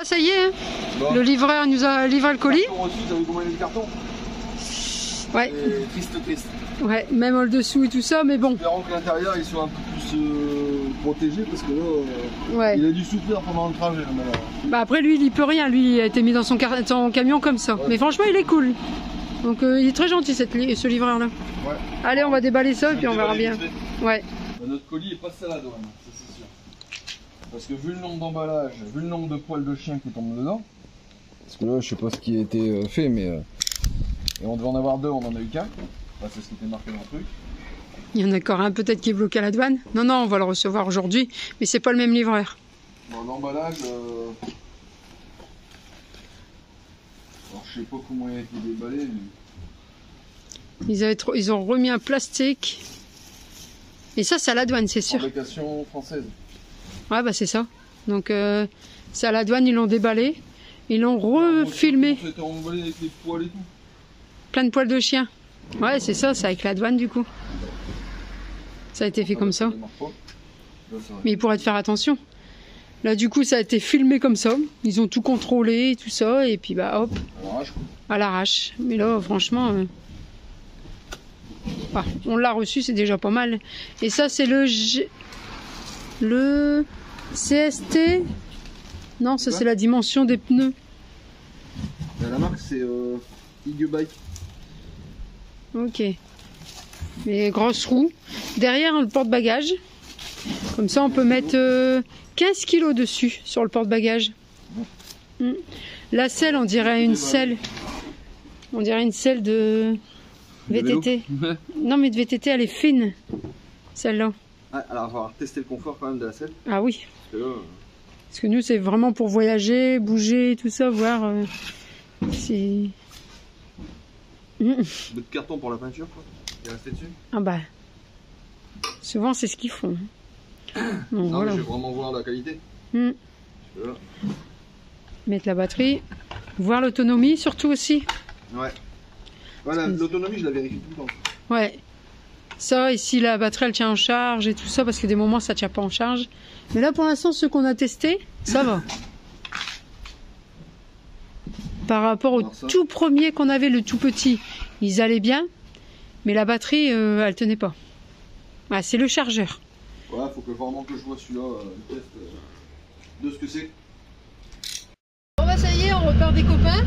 Ça y est, hein. Bon. Le livreur nous a livré le colis. Reçu, vous avez combien de cartons? Ouais. Triste. Ouais, même le dessous et tout ça, mais bon. Espérons que l'intérieur il soit un peu plus protégé parce que là, ouais. Il a dû souffrir pendant le trajet. Bah après lui, il peut rien, lui il a été mis dans son camion comme ça. Ouais. Mais franchement, il est cool. Donc il est très gentil ce livreur là. Ouais. Allez, on va déballer ça et puis on verra bien. Ouais. Bah, notre colis est passé à la douane, ça c'est sûr. Parce que vu le nombre d'emballages, vu le nombre de poils de chien qui tombent dedans, parce que là je sais pas ce qui a été fait, mais et on devait en avoir 2, on en a eu qu'un. Enfin, c'est ce qui était marqué dans le truc. Il y en a encore un peut-être qui est bloqué à la douane. Non, on va le recevoir aujourd'hui, mais c'est pas le même livreur. Bon, l'emballage, alors je sais pas comment il a été déballé. Mais... Ils ont remis un plastique. Et ça, c'est à la douane, c'est sûr. Fabrication française. Ouais, bah c'est ça. Donc c'est à la douane, ils l'ont déballé. Ils l'ont refilmé. C'était emballé avec les poils et tout. Plein de poils de chien. Ouais, c'est ça, c'est avec la douane du coup. Ça a été fait comme ça. Mais ils pourraient faire attention. Là, du coup, ça a été filmé comme ça. Ils ont tout contrôlé, tout ça, et puis bah hop. À l'arrache. Mais là, franchement, bah, on l'a reçu, c'est déjà pas mal. Et ça, c'est le CST. Non, ça c'est la dimension des pneus. La marque, c'est IG Bike. Ok. Mais grosse roue. Derrière le porte-bagages. Comme ça on peut mettre 15 kg dessus sur le porte-bagages. La selle, on dirait une selle. On dirait une selle de VTT. Non mais de VTT elle est fine. Celle-là. Ah, alors on va tester le confort quand même de la selle. Ah oui. Parce que nous c'est vraiment pour voyager, bouger, tout ça, voir si... Un bout de carton pour la peinture quoi. Il est resté dessus. Ah bah souvent c'est ce qu'ils font. Donc, non, voilà. mais je vais vraiment voir la qualité. Mettre la batterie, voir l'autonomie surtout aussi. Ouais. Voilà, l'autonomie je la vérifie tout le temps. Ouais. Ça, ici la batterie elle tient en charge et tout ça parce que des moments ça tient pas en charge. Mais là pour l'instant ceux qu'on a testés, ça va. Par rapport au tout premier qu'on avait, le tout petit, ils allaient bien, mais la batterie, elle tenait pas. Ah, c'est le chargeur. Ouais, faut que vraiment que je vois celui-là, le test de ce que c'est. Bon bah ça y est, on repart des copains.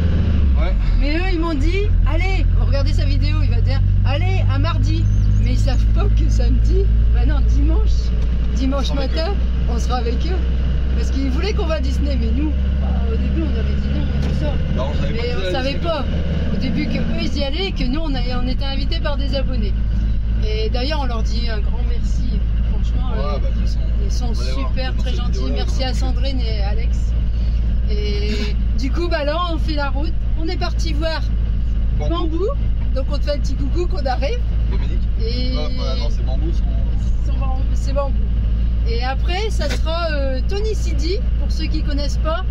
Ouais. Mais eux, ils m'ont dit, allez, regardez sa vidéo, il va dire, allez, à mardi. Mais ils savent pas que samedi, bah non, dimanche matin, on sera avec eux. Parce qu'ils voulaient qu'on va à Disney, mais nous, au début, on avait dit non, tout ça. Non, mais on savait pas au début que eux ils y allaient et que nous on était invités par des abonnés. Et d'ailleurs, on leur dit un grand merci. Franchement, ouais, bah, ils sont super, très gentils. Merci à Sandrine et Alex. Et du coup, bah là, on fait la route. On est parti voir Bambou. Donc, on te fait un petit coucou qu'on arrive. Dominique. Et... non, c'est Bambou. C'est Bambou. Et après, ça sera Tony Sidi, pour ceux qui ne connaissent pas,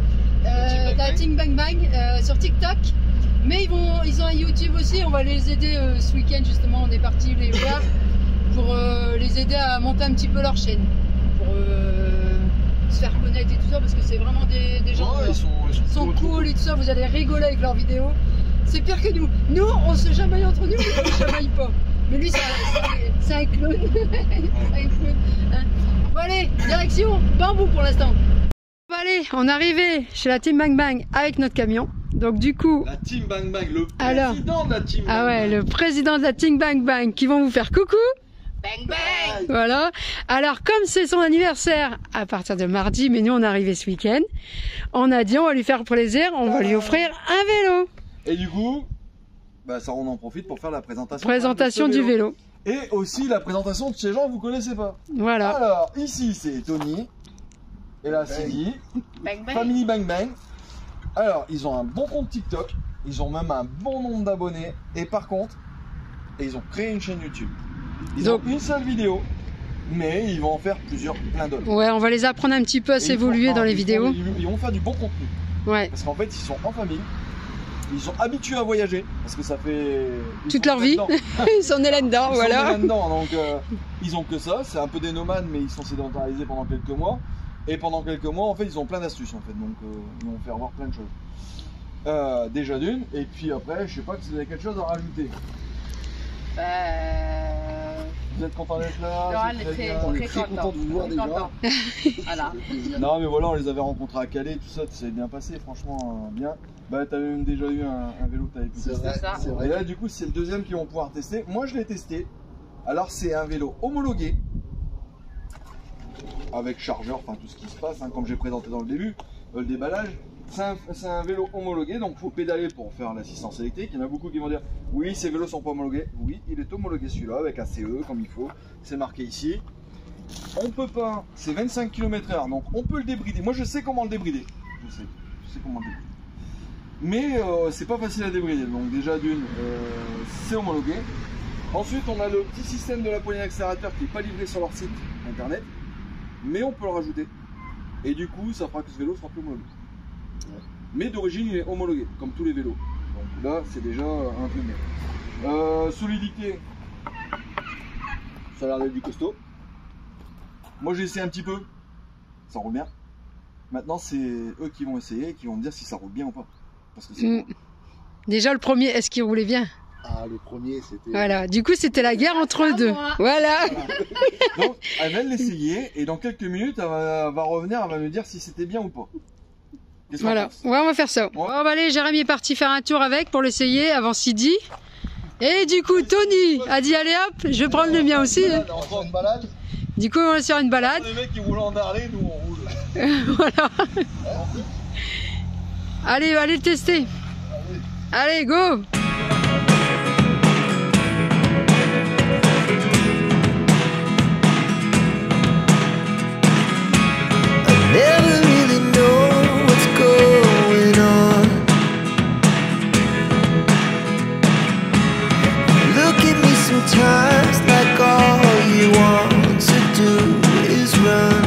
la Team Bang Bang sur TikTok. Mais ils ont un YouTube aussi, on va les aider ce week-end justement, on est parti les voir pour les aider à monter un petit peu leur chaîne. Pour se faire connaître et tout ça, parce que c'est vraiment des gens ils sont cool et tout ça, vous allez rigoler avec leurs vidéos. C'est pire que nous. Nous, on se chamaille entre nous, mais on ne chamaille pas. Mais lui, c'est un clown. Hein. Bon allez, direction Bambou pour l'instant. Bon allez, on est arrivé chez la Team Bang Bang avec notre camion. Donc du coup... La Team Bang Bang, le président de la Team Bang Bang. Ah ouais, le président de la Team Bang Bang qui vont vous faire coucou. Bang Bang. Voilà. Alors comme c'est son anniversaire à partir de mardi, mais nous on est arrivé ce week-end, on a dit on va lui faire plaisir, on va lui offrir un vélo. Et du coup, bah ça on en profite pour faire la présentation. Présentation du vélo. Et aussi la présentation de ces gens que vous connaissez pas. Voilà. Alors ici c'est Tony. Et là c'est Guy. Family Bang Bang. Alors ils ont un bon compte TikTok. Ils ont même un bon nombre d'abonnés. Et par contre, ils ont créé une chaîne YouTube. Ils ont une seule vidéo. Mais ils vont en faire plein d'autres. Ouais, on va les apprendre un petit peu à s'évoluer dans les vidéos. Ils vont faire du bon contenu. Ouais. Parce qu'en fait ils sont en famille. Ils sont habitués à voyager parce que ça fait toute leur vie. Ils sont nés là-dedans, voilà. Ils sont nés là-dedans, donc ils ont que ça. C'est un peu des nomades, mais ils sont sédentarisés pendant quelques mois. Et pendant quelques mois, en fait, ils ont plein d'astuces, en fait. Donc, ils vont faire voir plein de choses. Déjà d'une, et puis après, je sais pas si vous avez quelque chose à rajouter. Vous êtes content d'être là? On est très content de vous voir déjà. Voilà. Non mais voilà, on les avait rencontrés à Calais, tout ça s'est bien passé, franchement bien. Bah t'avais même déjà eu un vélo que t'avais pu tester. C'est vrai. Et là du coup c'est le deuxième qu'ils vont pouvoir tester. Moi je l'ai testé. Alors c'est un vélo homologué. Avec chargeur, enfin tout ce qui se passe, hein, comme j'ai présenté dans le début, le déballage. C'est un vélo homologué, donc il faut pédaler pour faire l'assistance électrique. Il y en a beaucoup qui vont dire oui, ces vélos sont pas homologués. Oui, il est homologué celui-là avec un CE comme il faut. C'est marqué ici. On peut pas, c'est 25 km/h, donc on peut le débrider. Moi je sais comment le débrider. Je sais comment le débrider. Mais c'est pas facile à débrider. Donc déjà d'une, c'est homologué. Ensuite on a le petit système de la poignée d'accélérateur qui n'est pas livré sur leur site internet. Mais on peut le rajouter. Et du coup ça fera que ce vélo sera plus homologué. Mais d'origine il est homologué, comme tous les vélos. Donc là c'est déjà un peu mieux. Solidité, ça a l'air d'être du costaud. Moi j'ai essayé un petit peu, ça roule bien. Maintenant c'est eux qui vont essayer et qui vont me dire si ça roule bien ou pas. Parce que déjà le premier, est-ce qu'il roulait bien? Ah, le premier c'était... Voilà, du coup c'était la guerre entre eux deux. Voilà. Donc elle vient de l'essayer et dans quelques minutes elle va revenir, elle va me dire si c'était bien ou pas. Voilà, ouais, on va faire ça. Ouais. Bon, bah, allez, Jérémy est parti faire un tour avec pour l'essayer avant Sidi. Et du coup, Tony a dit allez hop, je vais prendre le mien aussi. On prend une balade. Du coup, on va faire une balade. Les mecs qui roulent en Harley, nous on roule. Voilà. Allez, allez le tester. Allez, go. Sometimes like all you want to do is run.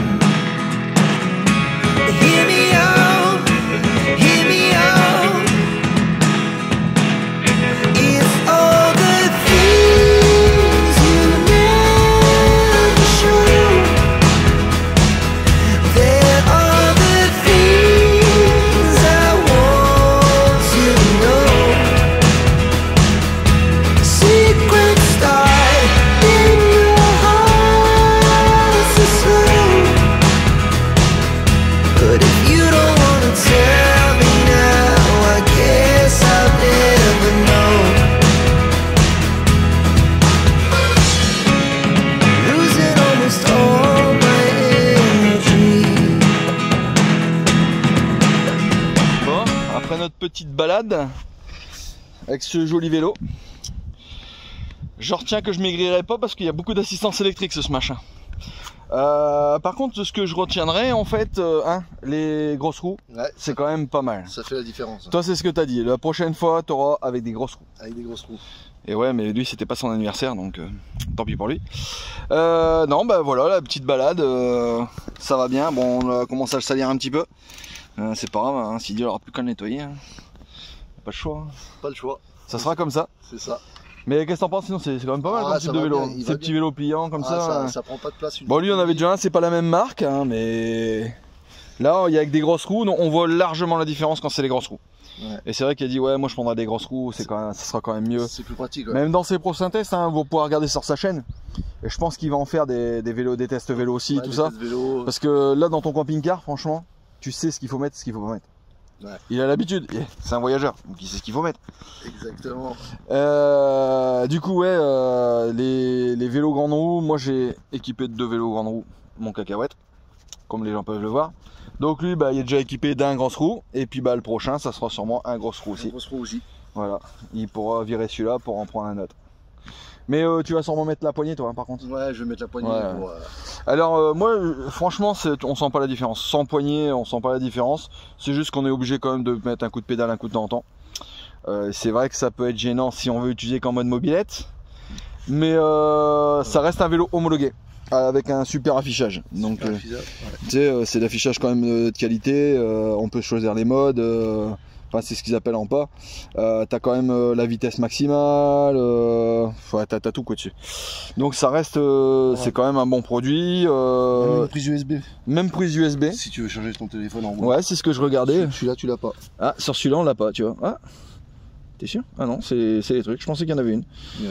Hear me out, hear me out. If all the things you never show, there are the things I want to know. Secrets but if you don't wanna tell me now, I guess I'll never know. Losing almost all my energy. Bon, après notre petite balade avec ce joli vélo, je retiens que je maigrirai pas parce qu'il y a beaucoup d'assistance électrique ce machin. Par contre, ce que je retiendrai en fait, les grosses roues, ouais, c'est quand même pas mal. Ça fait la différence. Toi, c'est ce que t'as dit. La prochaine fois, t'auras avec des grosses roues. Avec des grosses roues. Et ouais, mais lui, c'était pas son anniversaire, donc tant pis pour lui. Non, bah voilà, la petite balade, ça va bien. Bon, on a commencé à le salir un petit peu. C'est pas grave, hein, Sidi aura plus qu'à le nettoyer. Hein. Pas le choix. Pas le choix. Ça sera comme ça. C'est ça. Mais qu'est-ce que t'en penses? Sinon c'est quand même pas mal comme type de vélo. Ces petits vélos pliants comme ça. Ça prend pas de place. Bon, lui on avait déjà un, c'est pas la même marque, hein, mais là il y a avec des grosses roues, on voit largement la différence quand c'est les grosses roues. Ouais. Et c'est vrai qu'il a dit ouais, moi je prendrai des grosses roues, ça sera quand même mieux. C'est plus pratique. Ouais. Même dans ses pro synthèses, hein, vous pourrez regarder sur sa chaîne. Et je pense qu'il va en faire des vélos, des tests vélos aussi, ouais, tout ça. Parce que là dans ton camping-car, franchement, tu sais ce qu'il faut mettre, ce qu'il faut pas mettre. Ouais. Il a l'habitude, c'est un voyageur, donc il sait ce qu'il faut mettre. Exactement. Du coup, ouais, les vélos grandes roues, moi j'ai équipé de 2 vélos grandes roues, mon cacahuète, comme les gens peuvent le voir. Donc lui, bah, il est déjà équipé d'un gros roue, et puis bah, le prochain, ça sera sûrement un gros roue aussi. Un gros roue aussi. Voilà, il pourra virer celui-là pour en prendre un autre. Mais tu vas sûrement mettre la poignée toi, hein, par contre. Ouais, je vais mettre la poignée. Ouais. Pour, Alors moi, franchement, on sent pas la différence. Sans poignée, on sent pas la différence. C'est juste qu'on est obligé quand même de mettre un coup de pédale, un coup de temps en temps. C'est vrai que ça peut être gênant si on veut utiliser qu'en mode mobilette. Mais ça reste un vélo homologué. Avec un super affichage. Donc tu sais, c'est l'affichage quand même de qualité. On peut choisir les modes. Enfin, c'est ce qu'ils appellent en pas. T'as quand même la vitesse maximale. Ouais, t'as tout quoi dessus. Donc ça reste, c'est quand même un bon produit. Même prise USB. Même prise USB. Si tu veux charger ton téléphone en mode. Ouais, c'est ce que je regardais. Celui-là, tu l'as pas. Ah, sur celui-là, on l'a pas, tu vois. Ah, t'es sûr? Ah non, c'est les trucs. Je pensais qu'il y en avait une. Ouais.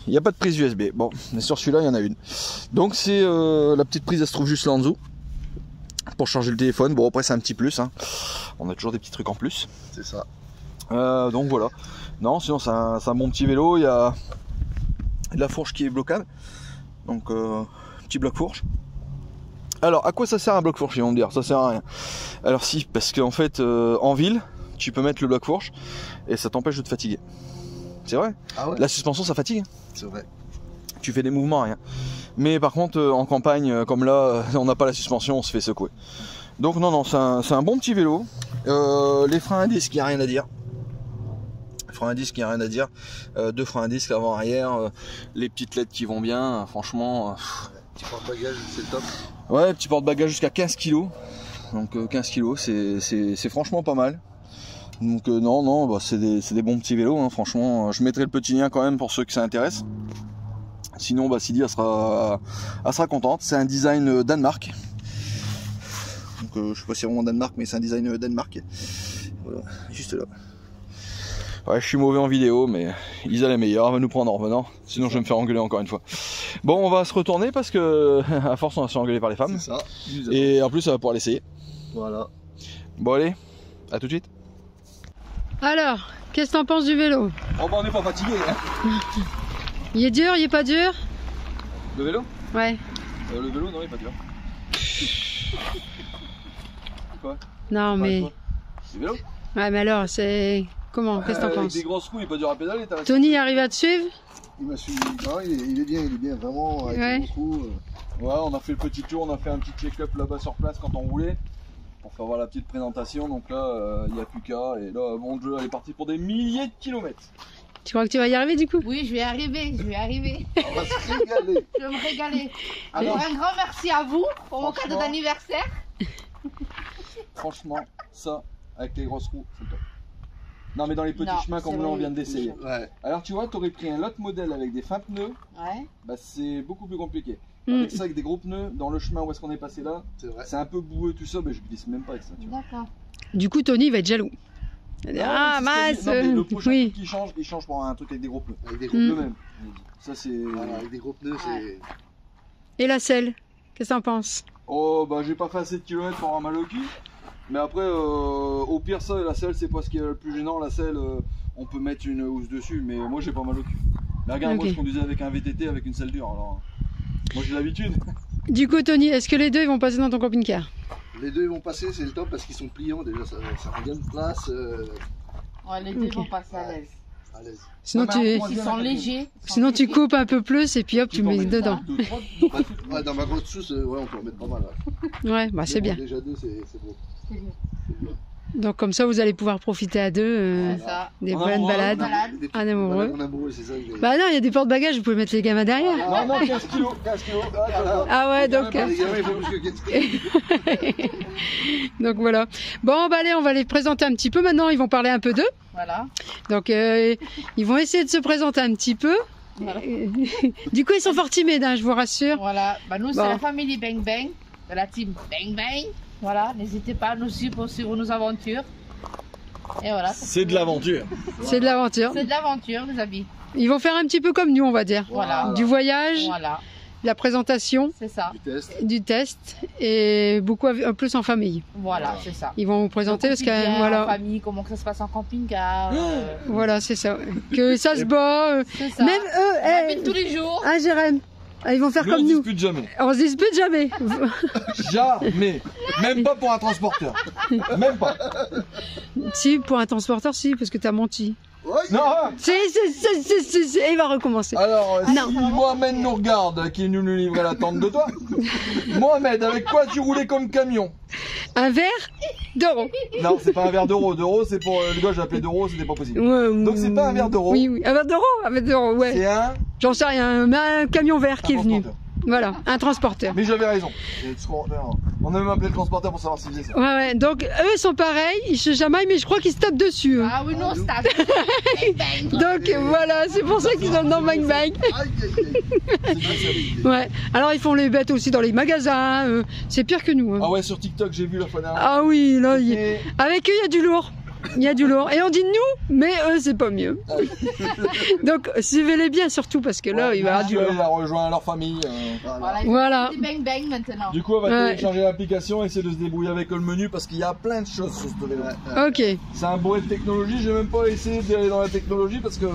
Il n'y a pas de prise USB. Bon, mais sur celui-là, il y en a une. Donc c'est la petite prise, elle se trouve juste là en dessous. Pour changer le téléphone. Bon, après, c'est un petit plus. Hein. On a toujours des petits trucs en plus. C'est ça. Donc voilà. Non, sinon, c'est un bon petit vélo. Il y a de la fourche qui est bloquable. Donc, petit bloc fourche. Alors, à quoi ça sert un bloc fourche? Ils vont me dire, ça sert à rien. Alors si, parce qu'en fait, en ville, tu peux mettre le bloc fourche et ça t'empêche de te fatiguer. C'est vrai. Ah ouais. La suspension, ça fatigue. C'est vrai. Tu fais des mouvements, rien. Mais par contre, en campagne, comme là, on n'a pas la suspension, on se fait secouer. Donc non, c'est un bon petit vélo. Les freins à disque, il n'y a rien à dire. Freins à disque, il n'y a rien à dire. 2 freins à disque avant-arrière, les petites LED qui vont bien, franchement. Petit porte-bagages, c'est le top. Ouais, petit porte-bagages jusqu'à 15 kg. Donc 15 kg, c'est franchement pas mal. Donc non, bah, c'est des bons petits vélos, hein, franchement. Je mettrai le petit lien quand même pour ceux que ça intéresse. Sinon, bah, Sidi, elle sera contente. C'est un design Danemark. Donc, je sais pas si c'est vraiment Danemark, mais c'est un design Danemark. Voilà, juste là. Ouais, je suis mauvais en vidéo, mais Isa est meilleure. Elle va nous prendre en revenant. Sinon, je vais me faire engueuler encore une fois. Bon, on va se retourner parce que, à force, on va se faire engueuler par les femmes. C'est ça. Et en plus, on va pouvoir l'essayer. Voilà. Bon, allez, à tout de suite. Alors, qu'est-ce que t'en penses du vélo? Oh, bah, on n'est pas fatigué. Hein. Il est dur, il est pas dur? Le vélo? Ouais. Le vélo, non, il est pas dur. Quoi? Non, mais. Le vélo? Ouais, mais alors, c'est. Comment? Qu'est-ce que t'en Avec penses? des grosses roues, il est pas dur à pédaler. Tony arrive à te suivre? Il m'a suivi. Non, il est bien, vraiment. Avec Ouais. beaucoup. Ouais, on a fait le petit tour, on a fait un petit check-up là-bas sur place quand on roulait. Pour faire voir la petite présentation. Donc là, il n'y a plus qu'à. Et là, mon jeu, elle est partie pour des milliers de kilomètres. Tu crois que tu vas y arriver du coup? Oui, je vais arriver. On va se régaler. Je vais me régaler. Alors, Un grand merci à vous pour mon cadeau Franchement. d'anniversaire. franchement, ça, avec les grosses roues, c'est top. Non, mais dans les petits Non, chemins comme c'est là, on vrai. vient d'essayer. Ouais. Alors, tu vois, t'aurais pris un autre modèle avec des fins pneus, Ouais. bah c'est beaucoup plus compliqué. Mm. Avec ça, avec des gros pneus, dans le chemin où est-ce qu'on est passé là, C'est vrai. c'est un peu boueux tout ça, mais je glisse même pas avec ça. Tu vois. D'accord. Du coup, Tony va être jaloux. Il va dire, ah, c'est ce que je dis. Non, mais le prochain oui. truc il change pour un truc avec des gros pneus. Avec des gros Mm. Le même. Ça, c'est. Voilà, avec des gros pneus, c'est. Et la selle? Qu'est-ce que t'en penses? Oh, bah j'ai pas fait assez de kilomètres pour avoir mal au cul. Mais après, au pire, ça, la selle, c'est pas ce qui est le plus gênant. La selle, on peut mettre une housse dessus, mais moi j'ai pas mal au cul. Mais regarde, moi Ok. je conduisais avec un VTT avec une selle dure, alors. Moi j'ai l'habitude. Du coup, Tony, est-ce que les deux ils vont passer dans ton camping-car? Les deux ils vont passer, c'est le top parce qu'ils sont pliants déjà, ça prend bien de place. Ouais, les deux Ok. vont passer à l'aise. À l'aise. Sinon, Ah, mais tu, on Ils sont légers. sinon tu coupes un peu plus et puis hop, tu t'en mets mets dedans. deux, trois, deux, trois, Ouais, dans ma grosse souce, ouais, on peut en mettre pas mal. Ouais. Ouais, bah c'est Mais bon, bien. Déjà deux, c'est beau. C'est bien. C'est bien. Donc comme ça, vous allez pouvoir profiter à deux C'est ça. des En bonnes amoureux, balades. Malade. Des petites Un amoureux. balades en amoureux, c'est ça. Bah non, il y a des porte-bagages, vous pouvez mettre les gamins derrière. Non, non, 15 kilos, 15 kilos. Ah ouais, donc, Les gamins, il faut plus que 15 kilos. donc voilà. Bon, bah allez, on va les présenter un petit peu maintenant. Ils vont parler un peu d'eux. Voilà. Donc ils vont essayer de se présenter un petit peu. Voilà. Du coup, ils sont fort timides, hein, je vous rassure. Voilà. Bah, nous, c'est Bon. la famille Bang Bang, de la team Bang Bang. Voilà. N'hésitez pas à nous suivre pour suivre nos aventures. Et voilà. C'est de l'aventure. C'est de l'aventure. C'est de l'aventure, les amis. Ils vont faire un petit peu comme nous, on va dire. Voilà. Du voyage, Voilà. la présentation, C'est ça. Du test. du test et beaucoup plus en famille. Voilà, c'est ça. Ils vont vous présenter parce que En voilà, famille, comment que ça se passe en camping-car. voilà, c'est ça. Que ça se bat. C'est ça. Même eux, On habite tous les jours. ah Jérém, ils vont faire Nous, on comme nous. dispute jamais. On se dispute jamais. Jamais. Même pas pour un transporteur. Même pas. Si, pour un transporteur, si, parce que t'as menti. Ouais, Non. Si, il va recommencer. Alors, Non. si Mohamed nous regarde, qui nous livrait la tente de toi. Mohamed, avec quoi tu roulais comme camion? Un verre d'euro. Non, c'est pas un verre d'euro. D'euro, c'est pour le gars, je l'appelais d'euro, c'était pas possible. Donc c'est pas un verre d'euro. Oui, oui, un verre d'euro, ouais. C'est un J'en sais rien, mais un camion vert qui est venu. transporteur. Voilà, un transporteur. Mais j'avais raison. Et le transporteur, On a même appelé le transporteur pour savoir s'il faisait ça. Ouais, donc eux ils sont pareils, ils se chamaillent, mais je crois qu'ils se tapent dessus. Ah oui, non, c'est bang bang. Donc voilà, c'est pour ça qu'ils ont le nom Bang Bang. Ouais, alors ils font les bêtes aussi dans les magasins, c'est pire que nous. Hein. Ah ouais, sur TikTok, j'ai vu la fois dernière. Ah oui, là, Et- avec eux il y a du lourd. Il y a du lourd. Et on dit nous, mais eux c'est pas mieux. Donc suivez-les bien surtout parce que là il va y avoir du lourd. Elle a rejoint leur famille. Voilà. C'est bang bang maintenant. Du coup, on va Ouais. télécharger l'application et essayer de se débrouiller avec le menu parce qu'il y a plein de choses sur ce vélo. Ok. C'est un bourré de technologie, j'ai même pas essayé d'aller dans la technologie parce que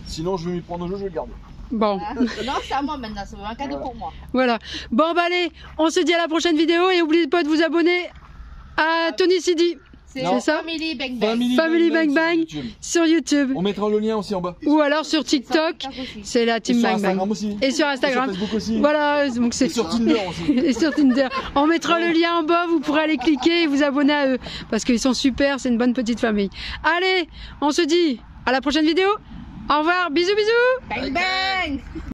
sinon je vais m'y prendre au jeu, je vais le garder. Bon, Ah, non, c'est à moi maintenant, c'est un cadeau pour moi. voilà. Bon bah allez, on se dit à la prochaine vidéo et n'oubliez pas de vous abonner à Tony CD. C'est ça? Family bang bang. Family Bang sur Bang YouTube. sur YouTube. On mettra le lien aussi en bas. Ou alors sur TikTok, c'est la Et Team sur Bang Instagram Bang. aussi. Et sur Instagram. Et sur Facebook aussi. Voilà, donc Et c'est sur Tinder aussi. et sur Tinder. On mettra le lien en bas, vous pourrez aller cliquer et vous abonner à eux. Parce qu'ils sont super, c'est une bonne petite famille. Allez, on se dit à la prochaine vidéo. Au revoir, bisous bisous. Bang bang.